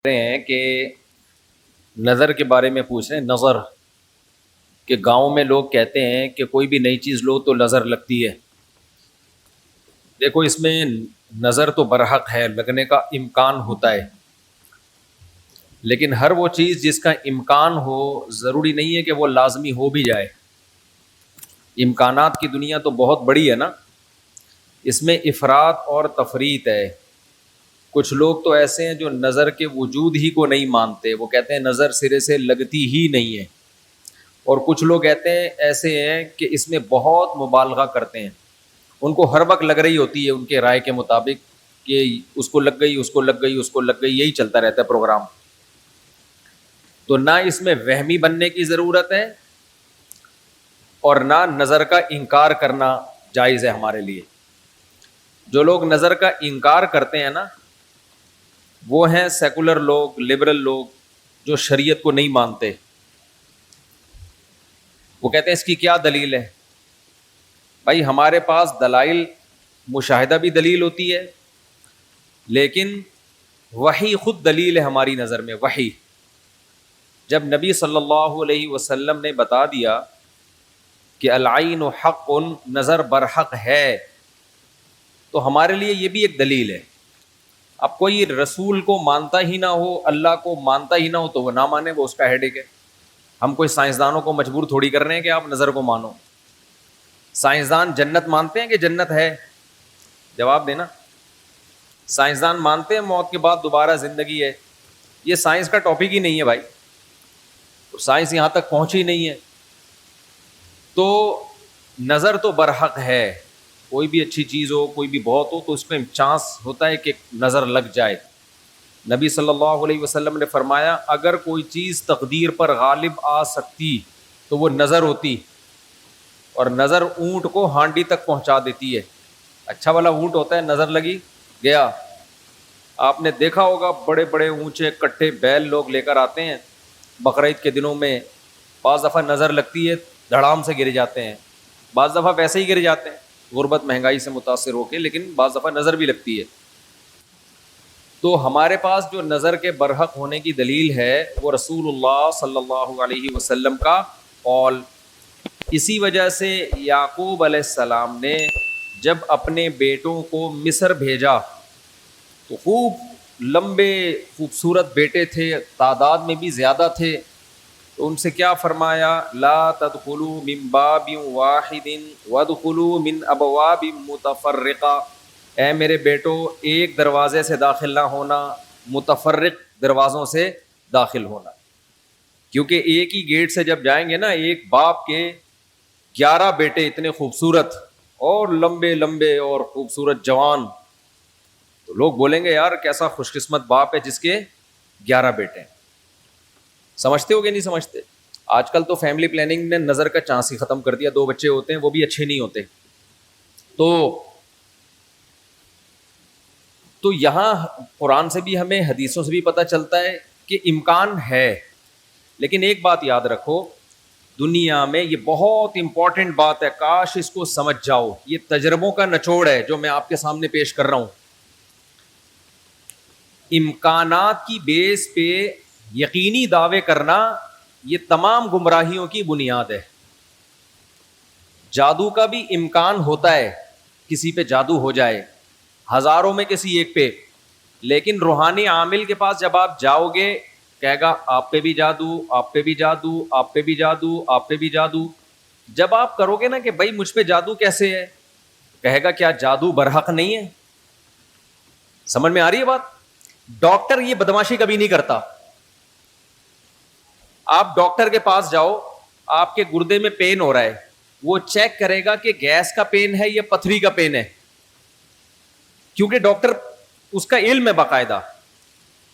رہے ہیں کہ نظر کے بارے میں پوچھ رہے ہیں. نظر کہ گاؤں میں لوگ کہتے ہیں کہ کوئی بھی نئی چیز لو تو نظر لگتی ہے. دیکھو اس میں نظر تو برحق ہے، لگنے کا امکان ہوتا ہے، لیکن ہر وہ چیز جس کا امکان ہو ضروری نہیں ہے کہ وہ لازمی ہو بھی جائے. امکانات کی دنیا تو بہت بڑی ہے نا، اس میں افراط اور تفریط ہے. کچھ لوگ تو ایسے ہیں جو نظر کے وجود ہی کو نہیں مانتے، وہ کہتے ہیں نظر سرے سے لگتی ہی نہیں ہے. اور کچھ لوگ کہتے ہیں ایسے ہیں کہ اس میں بہت مبالغہ کرتے ہیں، ان کو ہر وقت لگ رہی ہوتی ہے ان کے رائے کے مطابق کہ اس کو لگ گئی، اس کو لگ گئی، اس کو لگ گئی، یہی چلتا رہتا ہے پروگرام. تو نہ اس میں وہمی بننے کی ضرورت ہے اور نہ نظر کا انکار کرنا جائز ہے ہمارے لیے. جو لوگ نظر کا انکار کرتے ہیں نا، وہ ہیں سیکولر لوگ، لبرل لوگ، جو شریعت کو نہیں مانتے. وہ کہتے ہیں اس کی کیا دلیل ہے؟ بھائی ہمارے پاس دلائل مشاہدہ بھی دلیل ہوتی ہے، لیکن وحی خود دلیل ہے ہماری نظر میں. وحی جب نبی صلی اللہ علیہ وسلم نے بتا دیا کہ العین حق، نظر برحق ہے، تو ہمارے لیے یہ بھی ایک دلیل ہے. اب کوئی رسول کو مانتا ہی نہ ہو، اللہ کو مانتا ہی نہ ہو، تو وہ نہ مانے، وہ اس کا ہیڈیک ہے. ہم کوئی سائنسدانوں کو مجبور تھوڑی کر رہے ہیں کہ آپ نظر کو مانو. سائنسدان جنت مانتے ہیں کہ جنت ہے؟ جواب دینا. سائنسدان مانتے ہیں موت کے بعد دوبارہ زندگی ہے؟ یہ سائنس کا ٹاپک ہی نہیں ہے بھائی، سائنس یہاں تک پہنچی نہیں ہے. تو نظر تو برحق ہے، کوئی بھی اچھی چیز ہو، کوئی بھی بہت ہو، تو اس میں چانس ہوتا ہے کہ نظر لگ جائے. نبی صلی اللہ علیہ وسلم نے فرمایا اگر کوئی چیز تقدیر پر غالب آ سکتی تو وہ نظر ہوتی، اور نظر اونٹ کو ہانڈی تک پہنچا دیتی ہے. اچھا والا اونٹ ہوتا ہے، نظر لگی گیا. آپ نے دیکھا ہوگا بڑے بڑے اونچے کٹے بیل لوگ لے کر آتے ہیں بقرعید کے دنوں میں، بعض دفعہ نظر لگتی ہے دھڑام سے گر جاتے ہیں، بعض دفعہ ویسے ہی گر جاتے ہیں غربت مہنگائی سے متاثر ہو کے، لیکن بعض دفعہ نظر بھی لگتی ہے. تو ہمارے پاس جو نظر کے برحق ہونے کی دلیل ہے وہ رسول اللہ صلی اللہ علیہ وسلم کا قول. اسی وجہ سے یعقوب علیہ السلام نے جب اپنے بیٹوں کو مصر بھیجا تو خوب لمبے خوبصورت بیٹے تھے، تعداد میں بھی زیادہ تھے، تو ان سے کیا فرمایا؟ لا تدخلوا من باب واحد وادخلوا من ابواب متفرقہ. اے میرے بیٹو، ایک دروازے سے داخل نہ ہونا، متفرق دروازوں سے داخل ہونا. کیونکہ ایک ہی گیٹ سے جب جائیں گے نا، ایک باپ کے 11 بیٹے اتنے خوبصورت اور لمبے لمبے اور خوبصورت جوان، تو لوگ بولیں گے یار کیسا خوش قسمت باپ ہے جس کے 11 بیٹے ہیں. سمجھتے ہو کہ نہیں سمجھتے؟ آج کل تو فیملی پلاننگ نے نظر کا چانس ہی ختم کر دیا. 2 بچے ہوتے ہیں وہ بھی اچھے نہیں ہوتے. تو یہاں قرآن سے بھی ہمیں، حدیثوں سے بھی پتہ چلتا ہے کہ امکان ہے. لیکن ایک بات یاد رکھو، دنیا میں یہ بہت امپورٹنٹ بات ہے، کاش اس کو سمجھ جاؤ. یہ تجربوں کا نچوڑ ہے جو میں آپ کے سامنے پیش کر رہا ہوں. امکانات کی بیس پہ یقینی دعوے کرنا یہ تمام گمراہیوں کی بنیاد ہے. جادو کا بھی امکان ہوتا ہے، کسی پہ جادو ہو جائے، ہزاروں میں کسی ایک پہ، لیکن روحانی عامل کے پاس جب آپ جاؤ گے کہے گا آپ پہ بھی جادو، آپ پہ بھی جادو، آپ پہ بھی جادو، آپ پہ بھی جادو. جب آپ کرو گے نا کہ بھائی مجھ پہ جادو کیسے ہے، کہے گا کیا جادو برحق نہیں ہے؟ سمجھ میں آ رہی ہے بات؟ ڈاکٹر یہ بدماشی کبھی نہیں کرتا. آپ ڈاکٹر کے پاس جاؤ، آپ کے گردے میں پین ہو رہا ہے، وہ چیک کرے گا کہ گیس کا پین ہے یا پتھری کا پین ہے، کیونکہ ڈاکٹر اس کا علم ہے باقاعدہ.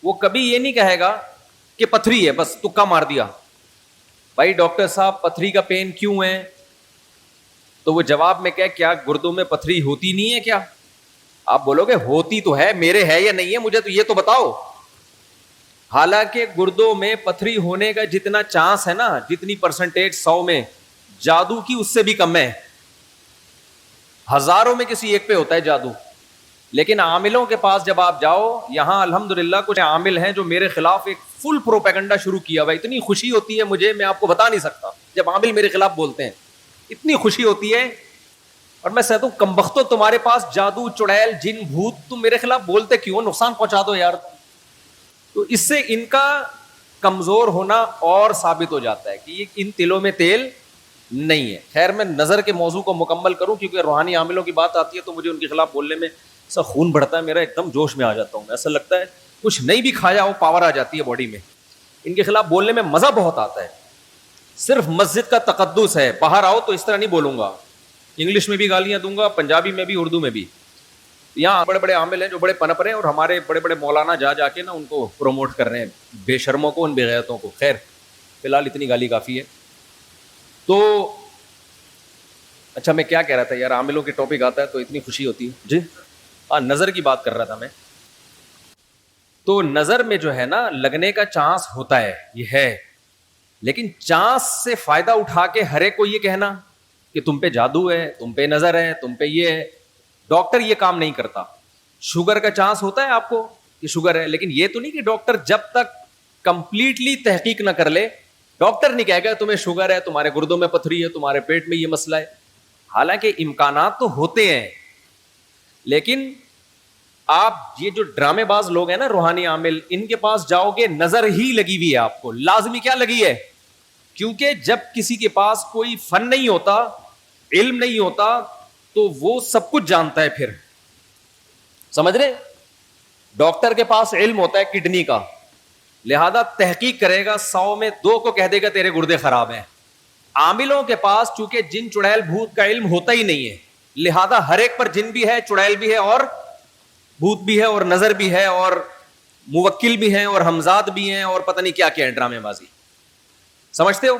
وہ کبھی یہ نہیں کہے گا کہ پتھری ہے بس تکا مار دیا. بھائی ڈاکٹر صاحب پتھری کا پین کیوں ہے؟ تو وہ جواب میں کہ کیا گردوں میں پتھری ہوتی نہیں ہے کیا؟ آپ بولو گے ہوتی تو ہے، میرے ہے یا نہیں ہے مجھے تو یہ تو بتاؤ. حالانکہ گردوں میں پتھری ہونے کا جتنا چانس ہے نا، جتنی پرسنٹیج 100 میں، جادو کی اس سے بھی کم ہے. ہزاروں میں کسی ایک پہ ہوتا ہے جادو. لیکن عاملوں کے پاس جب آپ جاؤ, یہاں الحمدللہ کچھ عامل ہیں جو میرے خلاف ایک فل پروپیگنڈا شروع کیا ہوا ہے. اتنی خوشی ہوتی ہے مجھے, میں آپ کو بتا نہیں سکتا, جب عامل میرے خلاف بولتے ہیں اتنی خوشی ہوتی ہے. اور میں کہتا ہوں کمبختو, تمہارے پاس جادو چڑیل جن بھوت, تم میرے خلاف بولتے کیوں, نقصان پہنچا دو یار. تو اس سے ان کا کمزور ہونا اور ثابت ہو جاتا ہے کہ یہ ان تلوں میں تیل نہیں ہے. خیر, میں نظر کے موضوع کو مکمل کروں کیونکہ روحانی عاملوں کی بات آتی ہے تو مجھے ان کے خلاف بولنے میں ایسا خون بڑھتا ہے میرا, ایک دم جوش میں آ جاتا ہوں. ایسا لگتا ہے کچھ نہیں بھی کھایا ہو پاور آ جاتی ہے باڈی میں. ان کے خلاف بولنے میں مزہ بہت آتا ہے. صرف مسجد کا تقدس ہے, باہر آؤ تو اس طرح نہیں بولوں گا, انگلش میں بھی گالیاں دوں گا, پنجابی میں بھی, اردو میں بھی. یہاں بڑے بڑے عامل ہیں جو بڑے پنپ رہے ہیں اور ہمارے بڑے بڑے مولانا جا کے نا ان کو پروموٹ کر رہے ہیں, بے شرموں کو, ان بے غیرتوں کو. خیر فی الحال اتنی گالی کافی ہے. تو اچھا, میں کیا کہہ رہا تھا یار, عاملوں کے ٹاپک آتا ہے تو اتنی خوشی ہوتی ہے. جی ہاں, نظر کی بات کر رہا تھا میں. تو نظر میں جو ہے نا لگنے کا چانس ہوتا ہے, یہ ہے, لیکن چانس سے فائدہ اٹھا کے ہر ایک کو یہ کہنا کہ تم پہ جادو ہے, تم پہ نظر ہے, تم پہ یہ ہے. ڈاکٹر یہ کام نہیں کرتا. شوگر کا چانس ہوتا ہے آپ کو کہ شوگر ہے, لیکن یہ تو نہیں کہ ڈاکٹر جب تک کمپلیٹلی تحقیق نہ کر لے, ڈاکٹر نہیں کہے گا تمہیں شوگر ہے, تمہارے گردوں میں پتھری ہے, تمہارے پیٹ میں یہ مسئلہ ہے. حالانکہ امکانات تو ہوتے ہیں, لیکن آپ یہ جو ڈرامے باز لوگ ہیں نا روحانی عامل, ان کے پاس جاؤ گے نظر ہی لگی ہوئی ہے آپ کو. لازمی کیا لگی ہے, کیونکہ جب کسی کے پاس کوئی فن نہیں ہوتا, علم نہیں ہوتا, تو وہ سب کچھ جانتا ہے. پھر سمجھ رہے, ڈاکٹر کے پاس علم ہوتا ہے کڈنی کا, لہذا تحقیق کرے گا, 100 میں 2 کو کہہ دے گا تیرے گردے خراب ہیں. عاملوں کے پاس چونکہ جن چڑیل بھوت کا علم ہوتا ہی نہیں ہے, لہذا ہر ایک پر جن بھی ہے, چڑیل بھی ہے, اور بھوت بھی ہے, اور نظر بھی ہے, اور موکل بھی ہیں, اور ہمزاد بھی ہیں, اور پتہ نہیں کیا کیا ہے, ڈرامے بازی. سمجھتے ہو؟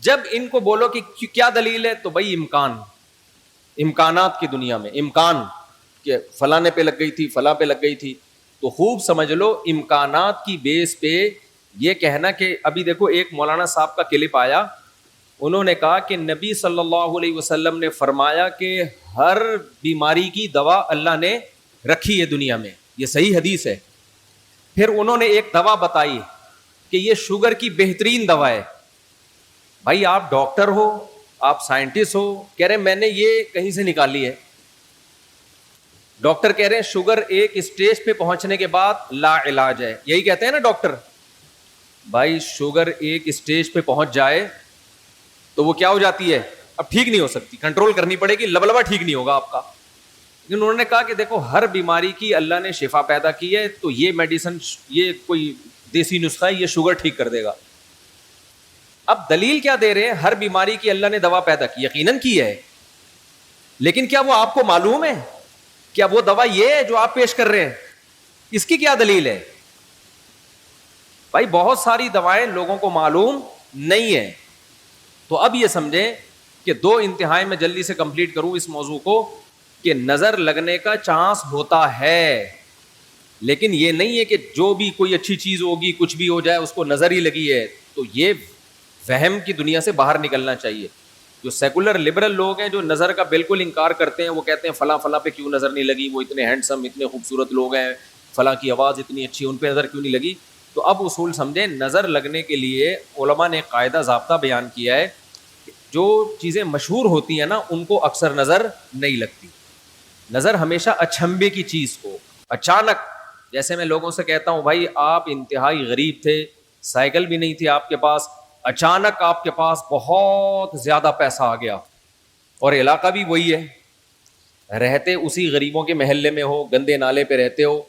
جب ان کو بولو کہ کیا دلیل ہے, تو بھائی امکانات کی دنیا میں امکان کہ فلانے پہ لگ گئی تھی, فلاں پہ لگ گئی تھی, تو خوب سمجھ لو امکانات کی بیس پہ یہ کہنا کہ ابھی دیکھو ایک مولانا صاحب کا کلپ آیا, انہوں نے کہا کہ نبی صلی اللہ علیہ وسلم نے فرمایا کہ ہر بیماری کی دوا اللہ نے رکھی ہے دنیا میں, یہ صحیح حدیث ہے. پھر انہوں نے ایک دوا بتائی کہ یہ شوگر کی بہترین دوا ہے. بھائی آپ ڈاکٹر ہو, آپ سائنٹسٹ ہو, کہہ رہے میں نے یہ کہیں سے نکالی ہے. ڈاکٹر کہہ رہے ہیں شوگر ایک اسٹیج پہ پہنچنے کے بعد لا علاج ہے, یہی کہتے ہیں نا ڈاکٹر. بھائی شوگر ایک اسٹیج پہ پہنچ جائے تو وہ کیا ہو جاتی ہے, اب ٹھیک نہیں ہو سکتی, کنٹرول کرنی پڑے گی, لبلبا ٹھیک نہیں ہوگا آپ کا. لیکن انہوں نے کہا کہ دیکھو ہر بیماری کی اللہ نے شفا پیدا کی ہے, تو یہ میڈیسن, یہ کوئی دیسی نسخہ ہے, یہ شوگر ٹھیک کر دے گا. اب دلیل کیا دے رہے ہیں, ہر بیماری کی اللہ نے دوا پیدا کی, یقیناً کی ہے, لیکن کیا وہ آپ کو معلوم ہے, کیا وہ دوا یہ ہے جو آپ پیش کر رہے ہیں, اس کی کیا دلیل ہے؟ بھائی بہت ساری دوائیں لوگوں کو معلوم نہیں ہے. تو اب یہ سمجھیں کہ 2 انتہائی میں جلدی سے کمپلیٹ کروں اس موضوع کو, کہ نظر لگنے کا چانس ہوتا ہے, لیکن یہ نہیں ہے کہ جو بھی کوئی اچھی چیز ہوگی کچھ بھی ہو جائے اس کو نظر ہی لگی ہے. تو یہ وہم کی دنیا سے باہر نکلنا چاہیے. جو سیکولر لبرل لوگ ہیں جو نظر کا بالکل انکار کرتے ہیں, وہ کہتے ہیں فلاں فلاں پہ کیوں نظر نہیں لگی, وہ اتنے ہینڈسم, اتنے خوبصورت لوگ ہیں, فلاں کی آواز اتنی اچھی, ان پہ نظر کیوں نہیں لگی. تو اب اصول سمجھیں, نظر لگنے کے لیے علماء نے قاعدہ ضابطہ بیان کیا ہے, جو چیزیں مشہور ہوتی ہیں نا ان کو اکثر نظر نہیں لگتی. نظر ہمیشہ اچھمبے کی چیز کو اچانک, جیسے میں لوگوں سے کہتا ہوں بھائی آپ انتہائی غریب تھے, سائیکل بھی نہیں تھی آپ کے پاس, اچانک آپ کے پاس بہت زیادہ پیسہ آ گیا, اور علاقہ بھی وہی ہے, رہتے اسی غریبوں کے محلے میں ہو, گندے نالے پہ رہتے ہو,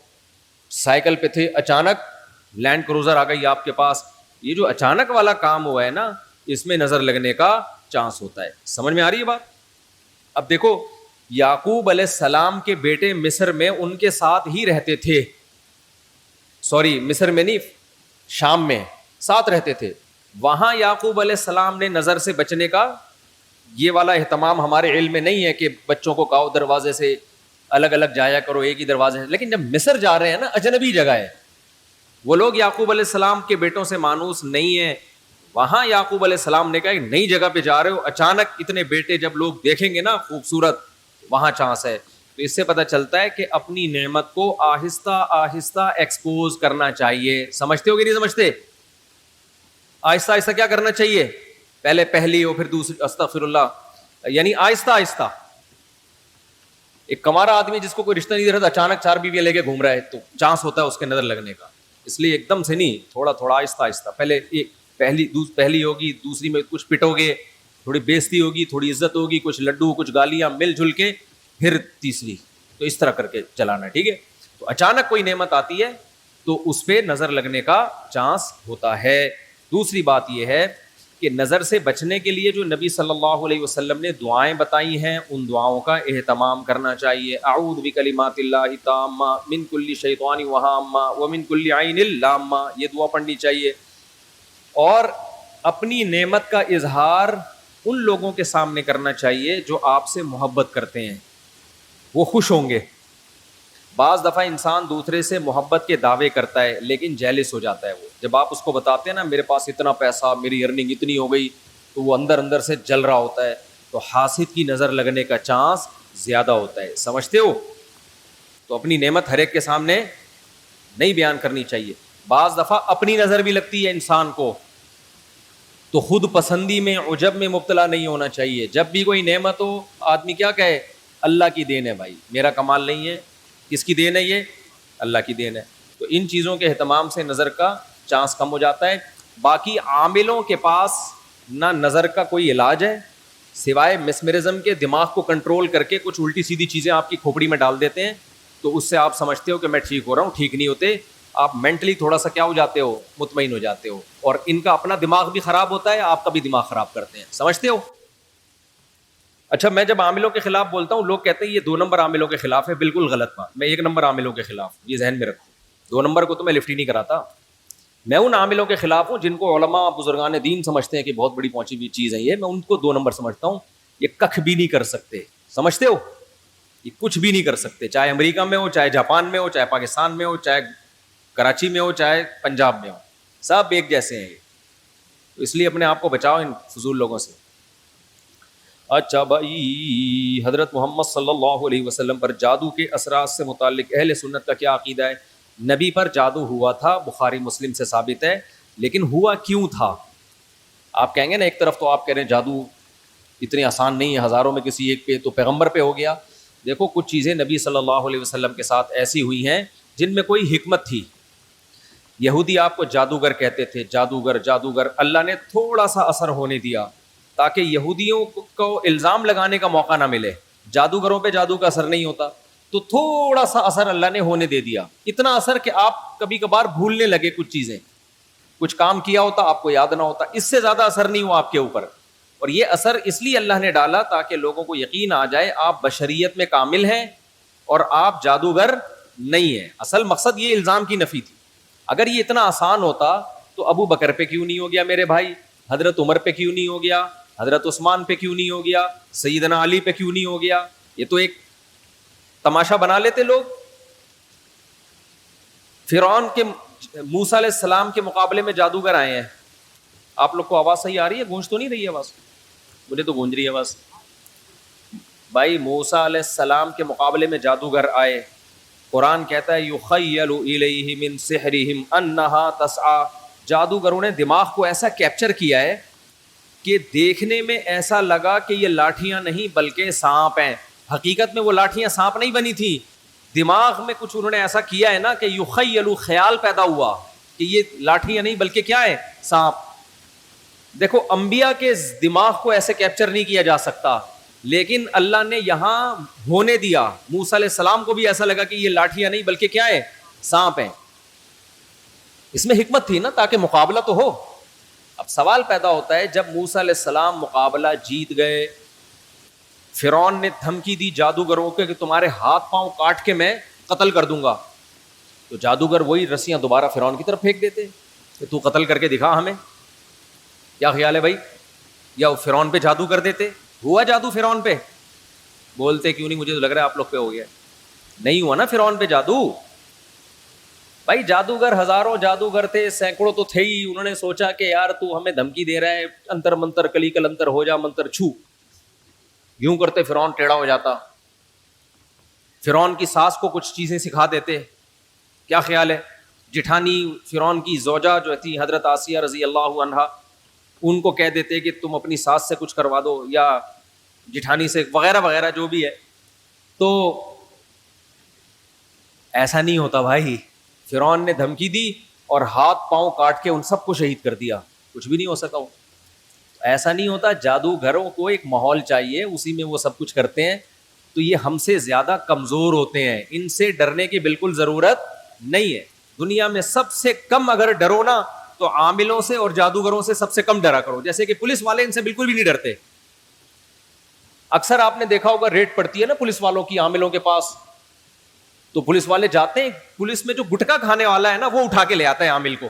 سائیکل پہ تھے, اچانک لینڈ کروزر آ گئی آپ کے پاس. یہ جو اچانک والا کام ہوا ہے نا, اس میں نظر لگنے کا چانس ہوتا ہے. سمجھ میں آ رہی ہے بات؟ اب دیکھو یعقوب علیہ السلام کے بیٹے مصر میں ان کے ساتھ ہی رہتے تھے, سوری مصر میں نہیں, شام میں ساتھ رہتے تھے. وہاں یعقوب علیہ السلام نے نظر سے بچنے کا یہ والا اہتمام ہمارے علم میں نہیں ہے کہ بچوں کو کہو دروازے سے الگ الگ جایا کرو, ایک ہی دروازے سے. لیکن جب مصر جا رہے ہیں نا, اجنبی جگہ ہے, وہ لوگ یعقوب علیہ السلام کے بیٹوں سے مانوس نہیں ہیں. وہاں یعقوب علیہ السلام نے کہا ایک نئی جگہ پہ جا رہے ہو, اچانک اتنے بیٹے جب لوگ دیکھیں گے نا خوبصورت, وہاں چانس ہے. تو اس سے پتہ چلتا ہے کہ اپنی نعمت کو آہستہ آہستہ ایکسپوز کرنا چاہیے. سمجھتے ہو کہ نہیں سمجھتے؟ آہستہ آہستہ کیا کرنا چاہیے؟ پہلے پہلی ہو پھر دوسری, استغفر اللہ, یعنی آہستہ آہستہ. ایک کمارا آدمی جس کو کوئی رشتہ نہیں دے رہا, اچانک 4 بیویاں لے کے گھوم رہا ہے, تو چانس ہوتا ہے اس کے نظر لگنے کا. اس لیے ایک دم سے نہیں, تھوڑا تھوڑا آہستہ آہستہ. پہلے پہلی ہوگی, دوسری میں کچھ پٹو گے, تھوڑی بےزتی ہوگی, تھوڑی عزت ہوگی, کچھ لڈو کچھ گالیاں مل جل کے, پھر تیسری. تو اس طرح کر کے چلانا, ٹھیک ہے. تو اچانک کوئی نعمت آتی ہے تو اس پہ نظر لگنے کا چانس ہوتا ہے. دوسری بات یہ ہے کہ نظر سے بچنے کے لیے جو نبی صلی اللہ علیہ وسلم نے دعائیں بتائی ہیں, ان دعاؤں کا اہتمام کرنا چاہیے. اعوذ بکلمات اللہ التامہ من کل شیطان وہامہ ومن کل عین لامہ, یہ دعا پڑھنی چاہیے. اور اپنی نعمت کا اظہار ان لوگوں کے سامنے کرنا چاہیے جو آپ سے محبت کرتے ہیں, وہ خوش ہوں گے. بعض دفعہ انسان دوسرے سے محبت کے دعوے کرتا ہے لیکن جیلس ہو جاتا ہے. وہ جب آپ اس کو بتاتے ہیں نا میرے پاس اتنا پیسہ, میری ارننگ اتنی ہو گئی, تو وہ اندر اندر سے جل رہا ہوتا ہے. تو حاسد کی نظر لگنے کا چانس زیادہ ہوتا ہے. سمجھتے ہو؟ تو اپنی نعمت ہر ایک کے سامنے نہیں بیان کرنی چاہیے. بعض دفعہ اپنی نظر بھی لگتی ہے انسان کو, تو خود پسندی میں عجب میں مبتلا نہیں ہونا چاہیے. جب بھی کوئی نعمت ہو آدمی کیا کہے, اللہ کی دین ہے بھائی, میرا کمال نہیں ہے. کس کی دین ہے؟ یہ اللہ کی دین ہے. تو ان چیزوں کے اہتمام سے نظر کا چانس کم ہو جاتا ہے. باقی عاملوں کے پاس نہ نظر کا کوئی علاج ہے سوائے مسمرزم کے. دماغ کو کنٹرول کر کے کچھ الٹی سیدھی چیزیں آپ کی کھوپڑی میں ڈال دیتے ہیں, تو اس سے آپ سمجھتے ہو کہ میں ٹھیک ہو رہا ہوں. ٹھیک نہیں ہوتے, آپ مینٹلی تھوڑا سا کیا ہو جاتے ہو, مطمئن ہو جاتے ہو. اور ان کا اپنا دماغ بھی خراب ہوتا ہے, آپ کا بھی دماغ خراب کرتے ہیں. سمجھتے ہو؟ اچھا, میں جب عاملوں کے خلاف بولتا ہوں لوگ کہتے ہیں یہ 2 نمبر عاملوں کے خلاف ہے. بالکل غلط بات. میں 1 نمبر عاملوں کے خلاف, یہ ذہن میں رکھو. 2 نمبر کو تو میں لفٹ ہی نہیں کراتا. میں ان عاملوں کے خلاف ہوں جن کو علماء بزرگان دین سمجھتے ہیں کہ بہت بڑی پہنچی ہوئی چیز ہے یہ. میں ان کو 2 نمبر سمجھتا ہوں. یہ کخ بھی نہیں کر سکتے. سمجھتے ہو؟ یہ کچھ بھی نہیں کر سکتے, چاہے امریکہ میں ہو, چاہے جاپان میں ہو, چاہے پاکستان میں ہو, چاہے کراچی میں ہو, چاہے پنجاب میں ہو, سب ایک جیسے ہیں. تو اس لیے اپنے آپ کو بچاؤ ان فضول لوگوں سے. اچھا بھائی, حضرت محمد صلی اللہ علیہ وسلم پر جادو کے اثرات سے متعلق اہل سنت کا کیا عقیدہ ہے؟ نبی پر جادو ہوا تھا, بخاری مسلم سے ثابت ہے, لیکن ہوا کیوں تھا؟ آپ کہیں گے نا ایک طرف تو آپ کہہ رہے ہیں جادو اتنی آسان نہیں ہے, ہزاروں میں کسی ایک پہ, تو پیغمبر پہ ہو گیا. دیکھو کچھ چیزیں نبی صلی اللہ علیہ وسلم کے ساتھ ایسی ہوئی ہیں جن میں کوئی حکمت تھی. یہودی آپ کو جادوگر کہتے تھے, جادوگر جادوگر. اللہ نے تھوڑا سا اثر ہونے دیا تاکہ یہودیوں کو الزام لگانے کا موقع نہ ملے. جادوگروں پہ جادو کا اثر نہیں ہوتا, تو تھوڑا سا اثر اللہ نے ہونے دے دیا. اتنا اثر کہ آپ کبھی کبھار بھولنے لگے کچھ چیزیں, کچھ کام کیا ہوتا آپ کو یاد نہ ہوتا. اس سے زیادہ اثر نہیں ہوا آپ کے اوپر. اور یہ اثر اس لیے اللہ نے ڈالا تاکہ لوگوں کو یقین آ جائے آپ بشریت میں کامل ہیں اور آپ جادوگر نہیں ہیں. اصل مقصد یہ الزام کی نفی تھی. اگر یہ اتنا آسان ہوتا تو ابو بکر پہ کیوں نہیں ہو گیا میرے بھائی, حضرت عمر پہ کیوں نہیں ہو گیا, حضرت عثمان پہ کیوں نہیں ہو گیا, سیدنا علی پہ کیوں نہیں ہو گیا؟ یہ تو ایک تماشا بنا لیتے لوگ. فرعون کے موسیٰ علیہ السلام کے مقابلے میں جادوگر آئے ہیں. آپ لوگ کو آواز صحیح آ رہی ہے؟ گونج تو نہیں رہی ہے آواز؟ مجھے تو گونج رہی ہے آواز. بھائی موسیٰ علیہ السلام کے مقابلے میں جادوگر آئے. قرآن کہتا ہے یخیل الیہ من سحرہم انہا تسعی. جادوگروں نے دماغ کو ایسا کیپچر کیا ہے کہ دیکھنے میں ایسا لگا کہ یہ لاٹھیاں نہیں بلکہ سانپ ہیں. حقیقت میں وہ لاٹھیاں سانپ نہیں بنی تھیں, دماغ میں کچھ انہوں نے ایسا کیا ہے نا کہ یخیل, خیال پیدا ہوا کہ یہ لاٹھیاں نہیں بلکہ کیا ہے, سانپ. دیکھو انبیاء کے دماغ کو ایسے کیپچر نہیں کیا جا سکتا, لیکن اللہ نے یہاں ہونے دیا. موسیٰ علیہ السلام کو بھی ایسا لگا کہ یہ لاٹھیاں نہیں بلکہ کیا ہے, سانپ ہیں. اس میں حکمت تھی نا تاکہ مقابلہ تو ہو. اب سوال پیدا ہوتا ہے جب موسیٰ علیہ السلام مقابلہ جیت گئے, فرعون نے دھمکی دی جادوگروں کے کہ تمہارے ہاتھ پاؤں کاٹ کے میں قتل کر دوں گا, تو جادوگر وہی رسیاں دوبارہ فرعون کی طرف پھینک دیتے کہ تو قتل کر کے دکھا ہمیں. کیا خیال ہے بھائی؟ یا وہ فرعون پہ جادو کر دیتے. ہوا جادو فرعون پہ؟ بولتے کیوں نہیں؟ مجھے تو لگ رہا ہے آپ لوگ پہ ہو گیا. نہیں ہوا نا فرعون پہ جادو. بھائی جادوگر ہزاروں جادوگر تھے, سینکڑوں تو تھے ہی. انہوں نے سوچا کہ یار تو ہمیں دھمکی دے رہا ہے, انتر منتر کلی کل انتر ہو جا منتر چھو, یوں کرتے فرعون ٹیڑھا ہو جاتا. فرعون کی ساس کو کچھ چیزیں سکھا دیتے. کیا خیال ہے؟ جٹھانی فرعون کی زوجہ جو تھی حضرت آسیہ رضی اللہ عنہا, ان کو کہہ دیتے کہ تم اپنی ساس سے کچھ کروا دو یا جٹھانی سے وغیرہ وغیرہ جو بھی ہے. تو ایسا نہیں ہوتا بھائی. فرعون نے دھمکی دی اور ہاتھ پاؤں کاٹ کے ان سب کو شہید کر دیا, کچھ بھی نہیں ہو سکا. ایسا نہیں ہوتا. جادوگروں کو ایک ماحول چاہیے, اسی میں وہ سب کچھ کرتے ہیں. تو یہ ہم سے زیادہ کمزور ہوتے ہیں, ان سے ڈرنے کی بالکل ضرورت نہیں ہے. دنیا میں سب سے کم اگر ڈرو نا تو عاملوں سے اور جادوگروں سے سب سے کم ڈرا کرو. جیسے کہ پولیس والے ان سے بالکل بھی نہیں ڈرتے. اکثر آپ نے دیکھا ہوگا ریڈ پڑتی ہے نا پولیس والوں کی عاملوں کے پاس, تو پولیس والے جاتے ہیں, پولیس میں جو گٹکا کھانے والا ہے نا وہ اٹھا کے لے آتا ہے عامل کو,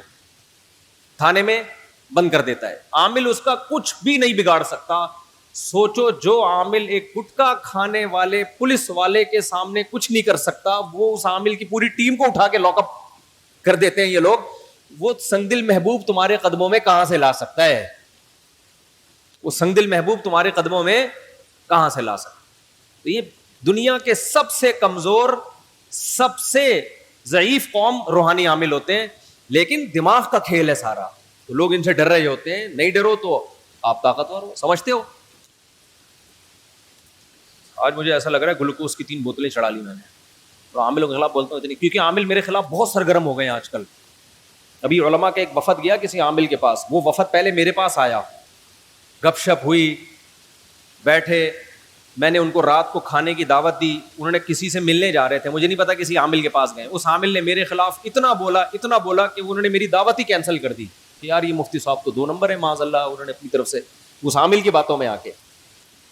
تھانے میں بند کر دیتا ہے. عامل اس کا کچھ بھی نہیں بگاڑ سکتا. سوچو جو عامل ایک گٹکا کھانے والے پولیس والے کے سامنے کچھ نہیں کر سکتا, وہ اس عامل کی پوری ٹیم کو اٹھا کے لاک اپ کر دیتے ہیں یہ لوگ. وہ سنگدل محبوب تمہارے قدموں میں کہاں سے لا سکتا ہے؟ وہ سنگدل محبوب تمہارے قدموں میں کہاں سے لا سکتا؟ تو یہ دنیا کے سب سے کمزور, سب سے ضعیف قوم روحانی عامل ہوتے ہیں, لیکن دماغ کا کھیل ہے سارا. تو لوگ ان سے ڈر رہے ہوتے ہیں. نہیں ڈرو تو آپ طاقتور ہو, سمجھتے ہو. آج مجھے ایسا لگ رہا ہے گلوکوز کی 3 بوتلیں چڑھا لی میں نے. تو عاملوں کے خلاف بولتا ہوں اتنی, کیونکہ عامل میرے خلاف بہت سرگرم ہو گئے ہیں آج کل. ابھی علماء کا ایک وفد گیا کسی عامل کے پاس, وہ وفد پہلے میرے پاس آیا, گپ شپ ہوئی, بیٹھے, میں نے ان کو رات کو کھانے کی دعوت دی. انہوں نے کسی سے ملنے جا رہے تھے, مجھے نہیں پتا کسی عامل کے پاس گئے. اس عامل نے میرے خلاف اتنا بولا کہ انہوں نے میری دعوت ہی کینسل کر دی کہ یار یہ مفتی صاحب تو 2 نمبر ہے معاذ اللہ, انہوں نے اپنی طرف سے اس عامل کی باتوں میں آ کے.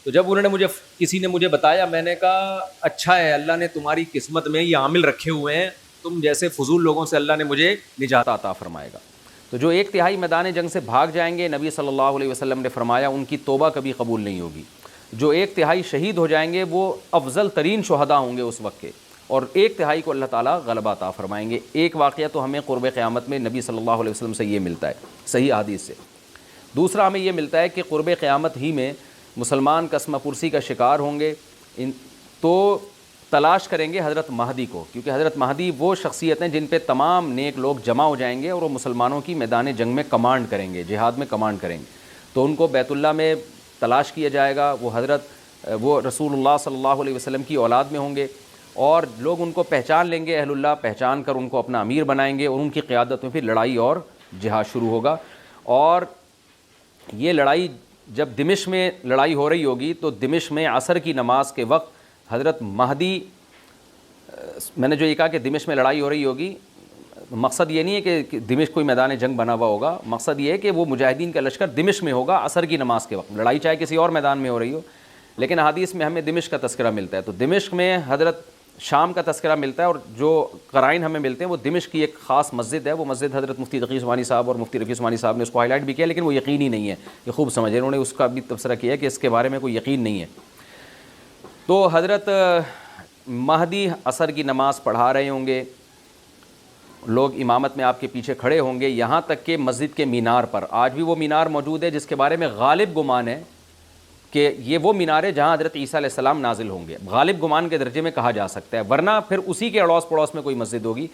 تو جب انہوں نے کسی نے مجھے بتایا, میں نے کہا اچھا ہے اللہ نے تمہاری قسمت میں یہ عامل رکھے ہوئے ہیں, تم جیسے فضول لوگوں سے اللہ نے مجھے نجات عطا فرمائے گا. تو جو 1/3 میدان جنگ سے بھاگ جائیں گے, نبی صلی اللہ علیہ وسلم نے فرمایا ان کی توبہ کبھی قبول نہیں ہوگی. جو 1/3 شہید ہو جائیں گے وہ افضل ترین شہداء ہوں گے اس وقت کے, اور 1/3 کو اللہ تعالیٰ غلبہ عطا فرمائیں گے. ایک واقعہ تو ہمیں قرب قیامت میں نبی صلی اللہ علیہ وسلم سے یہ ملتا ہے صحیح حدیث سے. دوسرا ہمیں یہ ملتا ہے کہ قرب قیامت ہی میں مسلمان قسمہ پرسی کا شکار ہوں گے. تو تلاش کریں گے حضرت مہدی کو, کیونکہ حضرت مہدی وہ شخصیت ہیں جن پہ تمام نیک لوگ جمع ہو جائیں گے اور وہ مسلمانوں کی میدان جنگ میں کمانڈ کریں گے, جہاد میں کمانڈ کریں گے. تو ان کو بیت اللہ میں تلاش کیا جائے گا. وہ رسول اللہ صلی اللہ علیہ وسلم کی اولاد میں ہوں گے, اور لوگ ان کو پہچان لیں گے, اہل اللہ پہچان کر ان کو اپنا امیر بنائیں گے, اور ان کی قیادت میں پھر لڑائی اور جہاد شروع ہوگا. اور یہ لڑائی جب دمشق میں لڑائی ہو رہی ہوگی تو دمشق میں عصر کی نماز کے وقت حضرت مہدی, میں نے جو یہ کہا کہ دمشق میں لڑائی ہو رہی ہوگی, مقصد یہ نہیں ہے کہ دمشق کوئی میدان جنگ بنا ہوا ہوگا, مقصد یہ ہے کہ وہ مجاہدین کا لشکر دمشق میں ہوگا عصر کی نماز کے وقت. لڑائی چاہے کسی اور میدان میں ہو رہی ہو, لیکن احادیث میں ہمیں دمشق کا تذکرہ ملتا ہے. تو دمشق میں حضرت شام کا تذکرہ ملتا ہے, اور جو قرائن ہمیں ملتے ہیں وہ دمشق کی ایک خاص مسجد ہے. وہ مسجد حضرت مفتی تقی عثمانی صاحب اور مفتی رفیع عثمانی صاحب نے اس کو ہائی لائٹ بھی کیا, لیکن وہ یقینی نہیں ہے, یہ خوب سمجھیں, انہوں نے اس کا بھی تبصرہ کیا کہ اس کے بارے میں کوئی یقین نہیں ہے. تو حضرت مہدی عصر کی نماز پڑھا رہے ہوں گے, لوگ امامت میں آپ کے پیچھے کھڑے ہوں گے, یہاں تک کہ مسجد کے مینار پر, آج بھی وہ مینار موجود ہے جس کے بارے میں غالب گمان ہے کہ یہ وہ مینار ہے جہاں حضرت عیسیٰ علیہ السلام نازل ہوں گے. غالب گمان کے درجے میں کہا جا سکتا ہے, ورنہ پھر اسی کے اڑوس پڑوس میں کوئی مسجد ہوگی.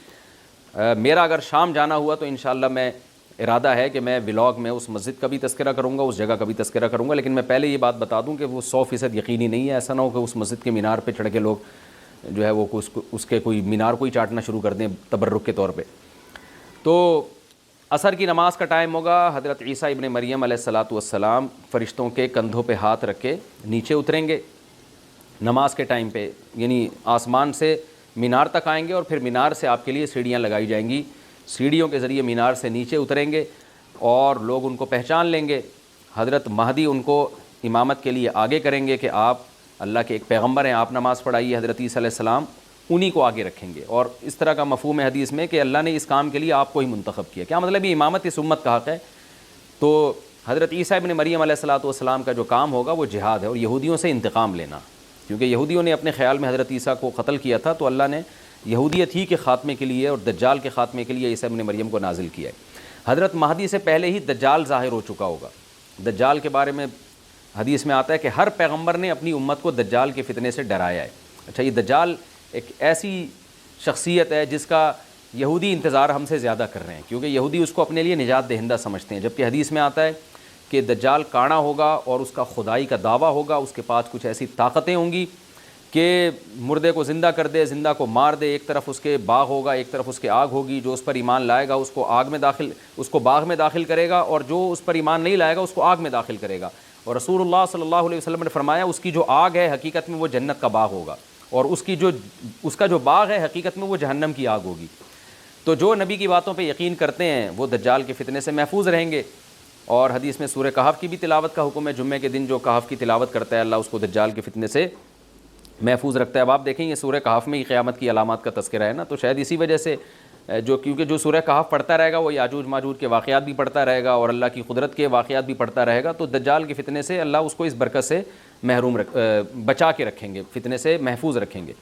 میرا اگر شام جانا ہوا تو انشاءاللہ میں ارادہ ہے کہ میں ولاگ میں اس مسجد کا بھی تذکرہ کروں گا, اس جگہ کا بھی تذکرہ کروں گا. لیکن میں پہلے یہ بات بتا دوں کہ وہ 100% یقینی نہیں ہے. ایسا نہ ہو کہ اس مسجد کے مینار پہ چڑھ کے لوگ جو ہے وہ اس کے کوئی مینار کو ہی چاٹنا شروع کر دیں تبرک کے طور پہ. تو عصر کی نماز کا ٹائم ہوگا, حضرت عیسیٰ ابن مریم علیہ الصلاۃ والسلام فرشتوں کے کندھوں پہ ہاتھ رکھ کے نیچے اتریں گے نماز کے ٹائم پہ, یعنی آسمان سے مینار تک آئیں گے, اور پھر مینار سے آپ کے لیے سیڑھیاں لگائی جائیں گی, سیڑھیوں کے ذریعے مینار سے نیچے اتریں گے, اور لوگ ان کو پہچان لیں گے. حضرت مہدی ان کو امامت کے لیے آگے کریں گے کہ آپ اللہ کے ایک پیغمبر ہیں, آپ نماز پڑھائیے. حضرت عیسیٰ علیہ السلام انہی کو آگے رکھیں گے, اور اس طرح کا مفہوم ہے حدیث میں کہ اللہ نے اس کام کے لیے آپ کو ہی منتخب کیا. کیا مطلب یہ امامت اس امت کا حق ہے. تو حضرت عیسیٰ ابن مریم علیہ الصلاۃ والسلام کا جو کام ہوگا وہ جہاد ہے, اور یہودیوں سے انتقام لینا, کیونکہ یہودیوں نے اپنے خیال میں حضرت عیسیٰ کو قتل کیا تھا, تو اللہ نے یہودیت ہی کے خاتمے کے لیے اور دجال کے خاتمے کے لیے عیسیٰ ابن مریم کو نازل کیا ہے. حضرت مہدی سے پہلے ہی دجال ظاہر ہو چکا ہوگا. دجال کے بارے میں حدیث میں آتا ہے کہ ہر پیغمبر نے اپنی امت کو دجال کے فتنے سے ڈرایا ہے. اچھا, یہ دجال ایک ایسی شخصیت ہے جس کا یہودی انتظار ہم سے زیادہ کر رہے ہیں، کیونکہ یہودی اس کو اپنے لیے نجات دہندہ سمجھتے ہیں، جبکہ حدیث میں آتا ہے کہ دجال کانا ہوگا اور اس کا خدائی کا دعویٰ ہوگا، اس کے پاس کچھ ایسی طاقتیں ہوں گی کہ مردے کو زندہ کر دے، زندہ کو مار دے، ایک طرف اس کے باغ ہوگا، ایک طرف اس کے آگ ہوگی، جو اس پر ایمان لائے گا اس کو باغ میں داخل کرے گا، اور جو اس پر ایمان نہیں لائے گا اس کو آگ میں داخل کرے گا۔ اور رسول اللہ صلی اللہ علیہ وسلم نے فرمایا اس کی جو آگ ہے حقیقت میں وہ جنت کا باغ ہوگا، اور اس کا جو باغ ہے حقیقت میں وہ جہنم کی آگ ہوگی۔ تو جو نبی کی باتوں پہ یقین کرتے ہیں وہ دجال کے فتنے سے محفوظ رہیں گے۔ اور حدیث میں سورہ کہف کی بھی تلاوت کا حکم ہے، جمعے کے دن جو کہف کی تلاوت کرتا ہے اللہ اس کو دجال کے فتنے سے محفوظ رکھتا ہے۔ اب آپ دیکھیں یہ سورہ کہف میں ہی قیامت کی علامات کا تذکرہ ہے نا، تو شاید اسی وجہ سے کیونکہ جو سورہ کہف پڑھتا رہے گا وہ یاجوج ماجوج کے واقعات بھی پڑھتا رہے گا اور اللہ کی قدرت کے واقعات بھی پڑھتا رہے گا، تو دجال کے فتنے سے اللہ اس کو اس برکت سے بچا کے رکھیں گے، فتنے سے محفوظ رکھیں گے۔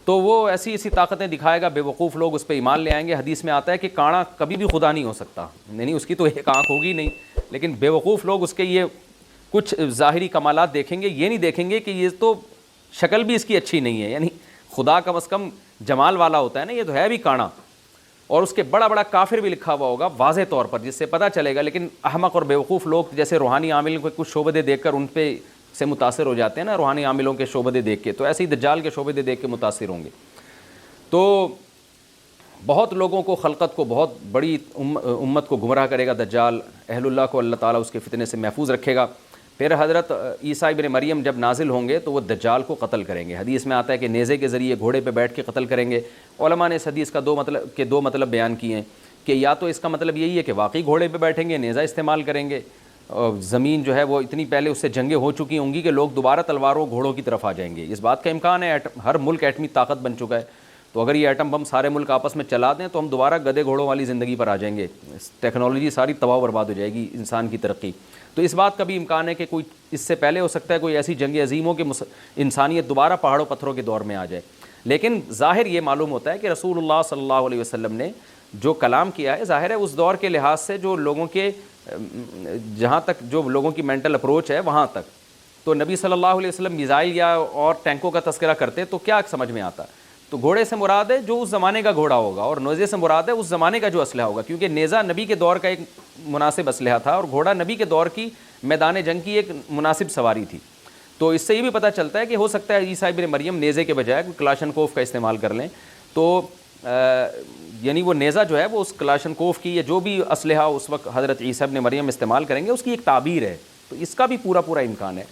تو وہ ایسی طاقتیں دکھائے گا، بے وقوف لوگ اس پہ ایمان لے آئیں گے۔ حدیث میں آتا ہے کہ کانا کبھی بھی خدا نہیں ہو سکتا، نہیں اس کی تو ایک آنکھ ہوگی نہیں، لیکن بے وقوف لوگ اس کے یہ کچھ ظاہری کمالات دیکھیں گے، یہ نہیں دیکھیں گے کہ یہ تو شکل بھی اس کی اچھی نہیں ہے، یعنی خدا کم از کم جمال والا ہوتا ہے نا، یہ تو ہے بھی کانا، اور اس کے بڑا بڑا کافر بھی لکھا ہوا ہوگا واضح طور پر، جس سے پتہ چلے گا۔ لیکن احمق اور بیوقوف لوگ جیسے روحانی عاملوں کے کچھ شعبدے دیکھ کر ان پہ سے متاثر ہو جاتے ہیں نا، روحانی عاملوں کے شعبدے دیکھ کے، تو ایسے ہی دجال کے شعبدے دیکھ کے متاثر ہوں گے۔ تو بہت لوگوں کو، خلقت کو، بہت بڑی امت کو گمراہ کرے گا دجال، اہل اللہ کو اللہ تعالیٰ اس کے فتنے سے محفوظ رکھے گا۔ پھر حضرت عیسیٰ ابن مریم جب نازل ہوں گے تو وہ دجال کو قتل کریں گے۔ حدیث میں آتا ہے کہ نیزے کے ذریعے گھوڑے پہ بیٹھ کے قتل کریں گے۔ علماء نے اس حدیث کا دو مطلب بیان کیے ہیں کہ یا تو اس کا مطلب یہی ہے کہ واقعی گھوڑے پہ بیٹھیں گے، نیزہ استعمال کریں گے، اور زمین جو ہے وہ اتنی پہلے اس سے جنگیں ہو چکی ہوں گی کہ لوگ دوبارہ تلواروں گھوڑوں کی طرف آ جائیں گے۔ اس بات کا امکان ہے، ہر ملک ایٹمی طاقت بن چکا ہے، تو اگر یہ ایٹم بم سارے ملک آپس میں چلا دیں تو ہم دوبارہ گدھے گھوڑوں والی زندگی پر آ جائیں گے، ٹیکنالوجی ساری تباہ و برباد ہو جائے گی، انسان کی ترقی۔ تو اس بات کا بھی امکان ہے کہ کوئی اس سے پہلے ہو سکتا ہے کوئی ایسی جنگ عظیم ہو کہ انسانیت دوبارہ پہاڑوں پتھروں کے دور میں آ جائے۔ لیکن ظاہر یہ معلوم ہوتا ہے کہ رسول اللہ صلی اللہ علیہ وسلم نے جو کلام کیا ہے، ظاہر ہے اس دور کے لحاظ سے جو لوگوں کے جہاں تک جو لوگوں کی مینٹل اپروچ ہے وہاں تک، تو نبی صلی اللہ علیہ وسلم میزائل یا اور ٹینکوں کا تذکرہ کرتے تو کیا سمجھ میں آتا؟ تو گھوڑے سے مراد ہے جو اس زمانے کا گھوڑا ہوگا، اور نیزے سے مراد ہے اس زمانے کا جو اسلحہ ہوگا، کیونکہ نیزہ نبی کے دور کا ایک مناسب اسلحہ تھا اور گھوڑا نبی کے دور کی میدان جنگ کی ایک مناسب سواری تھی۔ تو اس سے یہ بھی پتہ چلتا ہے کہ ہو سکتا ہے عیسیٰ ابن مریم نیزے کے بجائے کلاشنکوف کا استعمال کر لیں، تو یعنی وہ نیزہ جو ہے وہ اس کلاشنکوف کی یا جو بھی اسلحہ اس وقت حضرت عیسیٰ ابن مریم استعمال کریں گے اس کی ایک تعبیر ہے، تو اس کا بھی پورا امکان ہے۔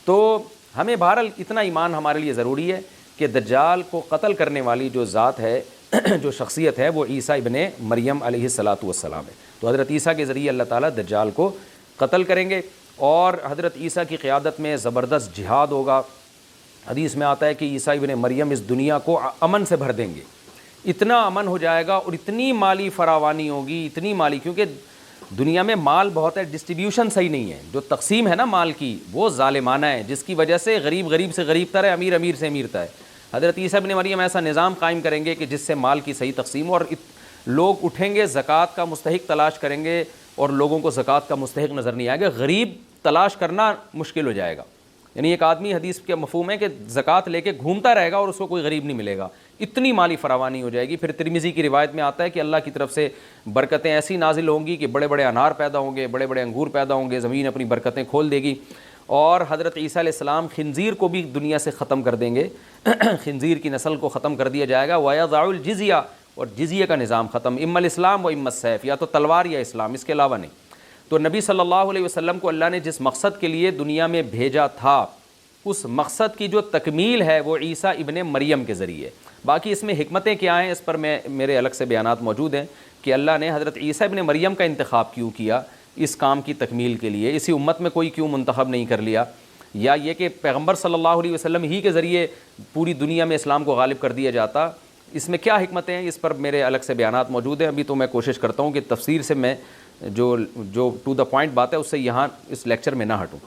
تو ہمیں بہرحال اتنا ایمان ہمارے لیے ضروری ہے کہ دجال کو قتل کرنے والی جو ذات ہے، جو شخصیت ہے، وہ عیسیٰ ابن مریم علیہ الصلاۃ والسلام ہے۔ تو حضرت عیسیٰ کے ذریعے اللہ تعالیٰ دجال کو قتل کریں گے، اور حضرت عیسیٰ کی قیادت میں زبردست جہاد ہوگا۔ حدیث میں آتا ہے کہ عیسیٰ ابن مریم اس دنیا کو امن سے بھر دیں گے، اتنا امن ہو جائے گا اور اتنی مالی فراوانی ہوگی، اتنی مالی، کیونکہ دنیا میں مال بہت ہے، ڈسٹریبیوشن صحیح نہیں ہے، جو تقسیم ہے نا مال کی وہ ظالمانہ ہے، جس کی وجہ سے غریب سے غریب تر ہے، امیر سے امیر تر ہے۔ حضرت عیسیٰ ابن مریم ایسا نظام قائم کریں گے کہ جس سے مال کی صحیح تقسیم ہو، اور لوگ اٹھیں گے زکوٰۃ کا مستحق تلاش کریں گے اور لوگوں کو زکوٰۃ کا مستحق نظر نہیں آئے گا، غریب تلاش کرنا مشکل ہو جائے گا۔ یعنی ایک آدمی، حدیث کے مفہوم ہے کہ زکوٰۃ لے کے گھومتا رہے گا اور اس کو کوئی غریب نہیں ملے گا، اتنی مالی فراوانی ہو جائے گی۔ پھر ترمذی کی روایت میں آتا ہے کہ اللہ کی طرف سے برکتیں ایسی نازل ہوں گی کہ بڑے بڑے انار پیدا ہوں گے، بڑے بڑے انگور پیدا ہوں گے، زمین اپنی برکتیں کھول دے گی، اور حضرت عیسیٰ علیہ السلام خنزیر کو بھی دنیا سے ختم کر دیں گے، خنزیر کی نسل کو ختم کر دیا جائے گا، وَيَضَعُ الْجِزْيَةَ، اور جزیہ کا نظام ختم، اما الاسلام و اما السیف، یا تو تلوار یا اسلام، اس کے علاوہ نہیں۔ تو نبی صلی اللہ علیہ وسلم کو اللہ نے جس مقصد کے لیے دنیا میں بھیجا تھا، اس مقصد کی جو تکمیل ہے وہ عیسیٰ ابن مریم کے ذریعے۔ باقی اس میں حکمتیں کیا ہیں اس پر میرے الگ سے بیانات موجود ہیں کہ اللہ نے حضرت عیسیٰ ابن مریم کا انتخاب کیوں کیا اس کام کی تکمیل کے لیے، اسی امت میں کوئی کیوں منتخب نہیں کر لیا، یا یہ کہ پیغمبر صلی اللہ علیہ وسلم ہی کے ذریعے پوری دنیا میں اسلام کو غالب کر دیا جاتا، اس میں کیا حکمتیں ہیں، اس پر میرے الگ سے بیانات موجود ہیں۔ ابھی تو میں کوشش کرتا ہوں کہ تفسیر سے میں جو ٹو دا پوائنٹ بات ہے اس سے یہاں اس لیکچر میں نہ ہٹوں۔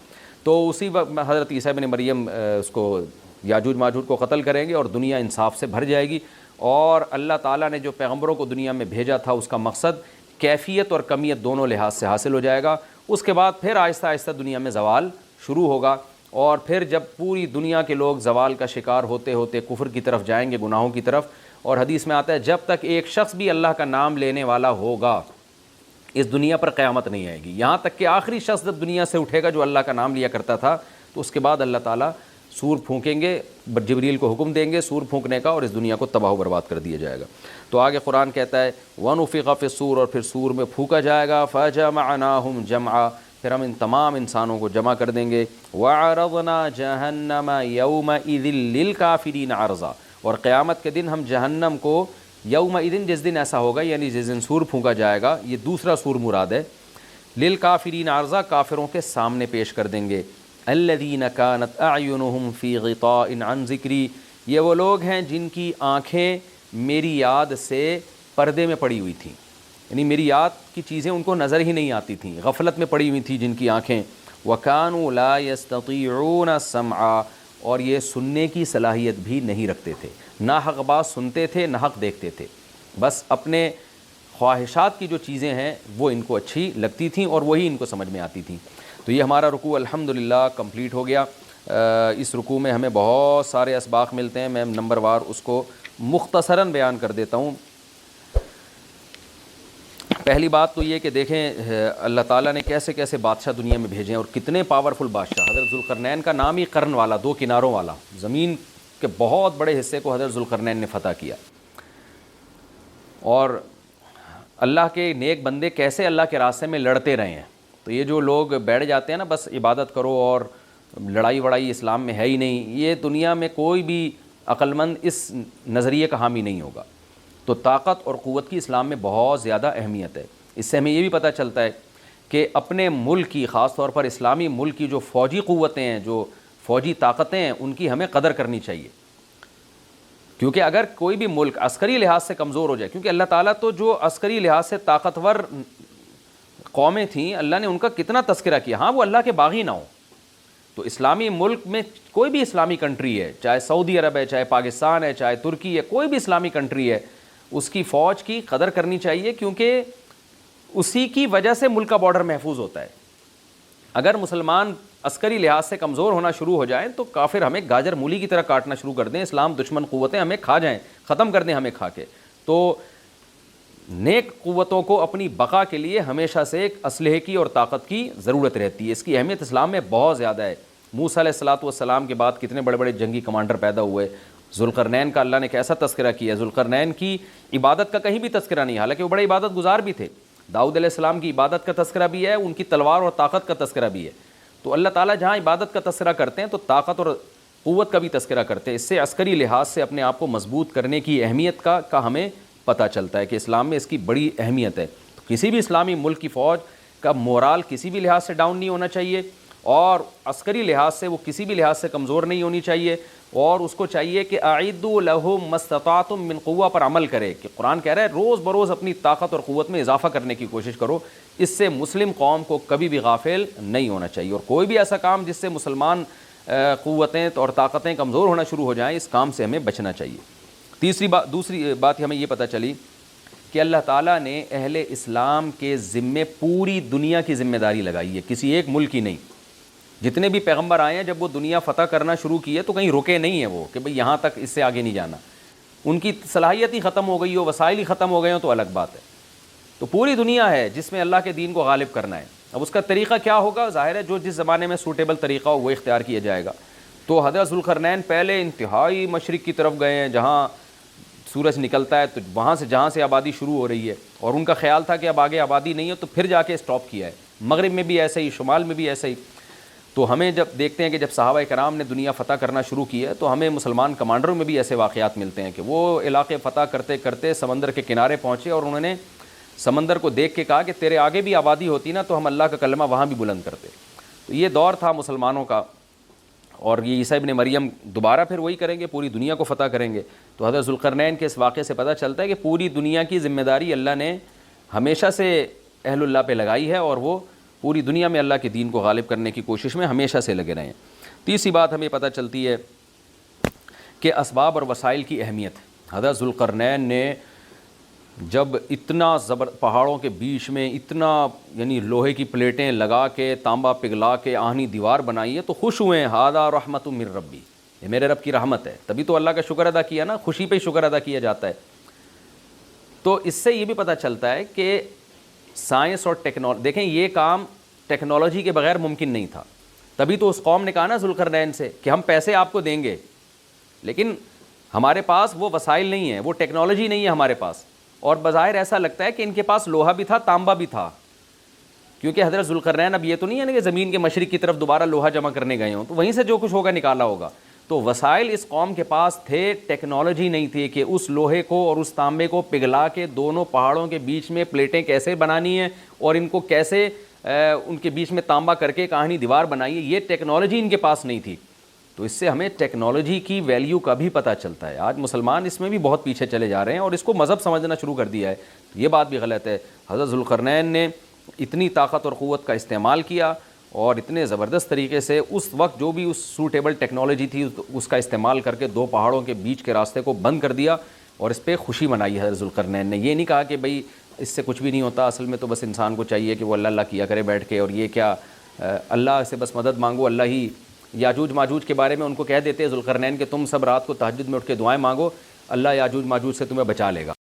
تو اسی وقت حضرت عیسیٰ ابن مریم اس کو یاجوج ماجوج کو قتل کریں گے اور دنیا انصاف سے بھر جائے گی، اور اللہ تعالیٰ نے جو پیغمبروں کو دنیا میں بھیجا تھا اس کا مقصد کیفیت اور کمیت دونوں لحاظ سے حاصل ہو جائے گا۔ اس کے بعد پھر آہستہ آہستہ دنیا میں زوال شروع ہوگا، اور پھر جب پوری دنیا کے لوگ زوال کا شکار ہوتے ہوتے کفر کی طرف جائیں گے، گناہوں کی طرف، اور حدیث میں آتا ہے جب تک ایک شخص بھی اللہ کا نام لینے والا ہوگا اس دنیا پر قیامت نہیں آئے گی، یہاں تک کہ آخری شخص جب دنیا سے اٹھے گا جو اللہ کا نام لیا کرتا تھا، تو اس کے بعد اللہ تعالیٰ سور پھونکیں گے، جبریل کو حکم دیں گے سور پھونکنے کا، اور اس دنیا کو تباہ و برباد کر دیا جائے گا۔ تو آگے قرآن کہتا ہے وَنُفِخَ فِي الصُّورِ، اور پھر سور میں پھونکا جائے گا، فَجَمَعْنَاهُمْ جَمْعًا، پھر ہم ان تمام انسانوں کو جمع کر دیں گے، وَعَرَضْنَا جَهَنَّمَ يَوْمَئِذٍ لِّلْكَافِرِينَ عَرْضًا، اور قیامت کے دن ہم جہنم کو یومئذ، جس دن ایسا ہوگا یعنی جس دن سور پھونکا جائے گا، یہ دوسرا سور مراد ہے، للکافرین عرضا، کافروں کے سامنے پیش کر دیں گے، الذین کانت اعینہم فی غطاء عن ذکری، یہ وہ لوگ ہیں جن کی آنکھیں میری یاد سے پردے میں پڑی ہوئی تھیں، یعنی میری یاد کی چیزیں ان کو نظر ہی نہیں آتی تھیں، غفلت میں پڑی ہوئی تھیں جن کی آنکھیں، وکانوا لا یستطیعون السمع، اور یہ سننے کی صلاحیت بھی نہیں رکھتے تھے، نہ حق بات سنتے تھے نہ حق دیکھتے تھے، بس اپنے خواہشات کی جو چیزیں ہیں وہ ان کو اچھی لگتی تھیں اور وہی ان کو سمجھ میں آتی تھیں۔ تو یہ ہمارا رکوع الحمدللہ کمپلیٹ ہو گیا۔ اس رکوع میں ہمیں بہت سارے اسباق ملتے ہیں، میں نمبر وار اس کو مختصراً بیان کر دیتا ہوں۔ پہلی بات تو یہ کہ دیکھیں اللہ تعالیٰ نے کیسے کیسے بادشاہ دنیا میں بھیجے ہیں اور کتنے پاورفل بادشاہ۔ حضرت ذوالقرنین کا نام ہی قرن والا، دو کناروں والا، زمین کے بہت بڑے حصے کو حضرت ذوالقرنین نے فتح کیا۔ اور اللہ کے نیک بندے کیسے اللہ کے راستے میں لڑتے رہے ہیں۔ تو یہ جو لوگ بیٹھ جاتے ہیں نا بس عبادت کرو اور لڑائی وڑائی اسلام میں ہے ہی نہیں، یہ دنیا میں کوئی بھی عقل مند اس نظریے کا حامی نہیں ہوگا۔ تو طاقت اور قوت کی اسلام میں بہت زیادہ اہمیت ہے۔ اس سے ہمیں یہ بھی پتہ چلتا ہے کہ اپنے ملک کی، خاص طور پر اسلامی ملک کی جو فوجی قوتیں ہیں، جو فوجی طاقتیں ہیں، ان کی ہمیں قدر کرنی چاہیے، کیونکہ اگر کوئی بھی ملک عسکری لحاظ سے کمزور ہو جائے، کیونکہ اللہ تعالیٰ تو جو عسکری لحاظ سے طاقتور قومیں تھیں اللہ نے ان کا کتنا تذکرہ کیا، ہاں وہ اللہ کے باغی نہ ہوں۔ تو اسلامی ملک میں کوئی بھی اسلامی کنٹری ہے، چاہے سعودی عرب ہے، چاہے پاکستان ہے، چاہے ترکی ہے، کوئی بھی اسلامی کنٹری ہے، اس کی فوج کی قدر کرنی چاہیے، کیونکہ اسی کی وجہ سے ملک کا بارڈر محفوظ ہوتا ہے۔ اگر مسلمان عسکری لحاظ سے کمزور ہونا شروع ہو جائیں تو کافر ہمیں گاجر مولی کی طرح کاٹنا شروع کر دیں، اسلام دشمن قوتیں ہمیں کھا جائیں، ختم کر دیں ہمیں کھا کے۔ تو نیک قوتوں کو اپنی بقا کے لیے ہمیشہ سے ایک اسلحے کی اور طاقت کی ضرورت رہتی ہے، اس کی اہمیت اسلام میں بہت زیادہ ہے۔ موسیٰ علیہ الصلوۃ والسلام کے بعد کتنے بڑے بڑے جنگی کمانڈر پیدا ہوئے، ذوالقرنین کا اللہ نے کیسا تذکرہ کیا۔ ذوالقرنین کی عبادت کا کہیں بھی تذکرہ نہیں، حالانکہ وہ بڑے عبادت گزار بھی تھے۔ داؤد علیہ السلام کی عبادت کا تذکرہ بھی ہے، ان کی تلوار اور طاقت کا تذکرہ بھی ہے۔ تو اللہ تعالیٰ جہاں عبادت کا تذکرہ کرتے ہیں تو طاقت اور قوت کا بھی تذکرہ کرتے ہیں، اس سے عسکری لحاظ سے اپنے آپ کو مضبوط کرنے کی اہمیت کا ہمیں پتہ چلتا ہے کہ اسلام میں اس کی بڑی اہمیت ہے۔ تو کسی بھی اسلامی ملک کی فوج کا مورال کسی بھی لحاظ سے ڈاؤن نہیں ہونا چاہیے، اور عسکری لحاظ سے وہ کسی بھی لحاظ سے کمزور نہیں ہونی چاہیے، اور اس کو چاہیے کہ اعدوا لهم ما استطعتم من قوہ پر عمل کرے، کہ قرآن کہہ رہا ہے روز بروز اپنی طاقت اور قوت میں اضافہ کرنے کی کوشش کرو۔ اس سے مسلم قوم کو کبھی بھی غافل نہیں ہونا چاہیے، اور کوئی بھی ایسا کام جس سے مسلمان قوتیں اور طاقتیں کمزور ہونا شروع ہو جائیں، اس کام سے ہمیں بچنا چاہیے۔ دوسری بات ہمیں یہ پتہ چلی کہ اللہ تعالیٰ نے اہل اسلام کے ذمے پوری دنیا کی ذمہ داری لگائی ہے، کسی ایک ملک کی نہیں۔ جتنے بھی پیغمبر آئے ہیں جب وہ دنیا فتح کرنا شروع کی ہے تو کہیں رکے نہیں ہیں وہ کہ بھئی یہاں تک، اس سے آگے نہیں جانا۔ ان کی صلاحیت ہی ختم ہو گئی ہو، وسائل ہی ختم ہو گئے ہوں تو الگ بات ہے۔ تو پوری دنیا ہے جس میں اللہ کے دین کو غالب کرنا ہے۔ اب اس کا طریقہ کیا ہوگا؟ ظاہر ہے جو جس زمانے میں سوٹیبل طریقہ ہو وہ اختیار کیا جائے گا۔ تو حضرت ذوالقرنین پہلے انتہائی مشرق کی طرف گئے ہیں، جہاں سورج نکلتا ہے تو وہاں سے جہاں سے آبادی شروع ہو رہی ہے، اور ان کا خیال تھا کہ اب آگے آبادی نہیں ہے، تو پھر جا کے اسٹاپ کیا ہے۔ مغرب میں بھی ایسے ہی، شمال میں بھی ایسے ہی۔ تو ہمیں جب دیکھتے ہیں کہ جب صحابہ کرام نے دنیا فتح کرنا شروع کی ہے تو ہمیں مسلمان کمانڈروں میں بھی ایسے واقعات ملتے ہیں کہ وہ علاقے فتح کرتے کرتے سمندر کے کنارے پہنچے، اور انہوں نے سمندر کو دیکھ کے کہا کہ تیرے آگے بھی آبادی ہوتی نا تو ہم اللہ کا کلمہ وہاں بھی بلند کرتے۔ تو یہ دور تھا مسلمانوں کا، اور یہ عیسیٰ ابن مریم دوبارہ پھر وہی کریں گے، پوری دنیا کو فتح کریں گے۔ تو حضرت ذوالقرنین کے اس واقعے سے پتہ چلتا ہے کہ پوری دنیا کی ذمہ داری اللہ نے ہمیشہ سے اہل اللہ پہ لگائی ہے، اور وہ پوری دنیا میں اللہ کے دین کو غالب کرنے کی کوشش میں ہمیشہ سے لگے رہے ہیں۔ تیسری بات ہمیں پتہ چلتی ہے کہ اسباب اور وسائل کی اہمیت۔ حضرت ذوالقرنین نے جب اتنا پہاڑوں کے بیچ میں اتنا یعنی لوہے کی پلیٹیں لگا کے تانبا پگھلا کے آہنی دیوار بنائی ہے تو خوش ہوئے ہیں، ہذا رحمت من ربی، یہ میرے رب کی رحمت ہے، تبھی تو اللہ کا شکر ادا کیا نا، خوشی پہ ہی شکر ادا کیا جاتا ہے۔ تو اس سے یہ بھی پتہ چلتا ہے کہ سائنس اور ٹیکنالوجی، دیکھیں یہ کام ٹیکنالوجی کے بغیر ممکن نہیں تھا، تبھی تو اس قوم نے کہا نا ذوالقرنین سے کہ ہم پیسے آپ کو دیں گے، لیکن ہمارے پاس وہ وسائل نہیں ہیں، وہ ٹیکنالوجی نہیں ہے ہمارے پاس۔ اور بظاہر ایسا لگتا ہے کہ ان کے پاس لوہا بھی تھا، تانبا بھی تھا، کیونکہ حضرت ذوالقرنین اب یہ تو نہیں ہے نا کہ زمین کے مشرق کی طرف دوبارہ لوہا جمع کرنے گئے ہوں، تو وہیں سے جو کچھ ہوگا نکالا ہوگا۔ تو وسائل اس قوم کے پاس تھے، ٹیکنالوجی نہیں تھی کہ اس لوہے کو اور اس تانبے کو پگھلا کے دونوں پہاڑوں کے بیچ میں پلیٹیں کیسے بنانی ہیں اور ان کو کیسے ان کے بیچ میں تانبا کر کے کہانی دیوار بنائی ہے، یہ ٹیکنالوجی ان کے پاس نہیں تھی۔ تو اس سے ہمیں ٹیکنالوجی کی ویلیو کا بھی پتہ چلتا ہے۔ آج مسلمان اس میں بھی بہت پیچھے چلے جا رہے ہیں اور اس کو مذہب سمجھنا شروع کر دیا ہے، یہ بات بھی غلط ہے۔ حضرت ذوالقرنین نے اتنی طاقت اور قوت کا استعمال کیا اور اتنے زبردست طریقے سے اس وقت جو بھی اس سوٹیبل ٹیکنالوجی تھی اس کا استعمال کر کے دو پہاڑوں کے بیچ کے راستے کو بند کر دیا اور اس پہ خوشی منائی حضرت ذوالقرنین نے۔ یہ نہیں کہا کہ بھئی اس سے کچھ بھی نہیں ہوتا، اصل میں تو بس انسان کو چاہیے کہ وہ اللہ اللہ کیا کرے بیٹھ کے، اور یہ کیا اللہ سے بس مدد مانگو، اللہ ہی۔ یاجوج ماجوج کے بارے میں ان کو کہہ دیتے ذوالقرنین کہ تم سب رات کو تہجد میں اٹھ کے دعائیں مانگو، اللہ یاجوج ماجوج سے تمہیں بچا لے گا۔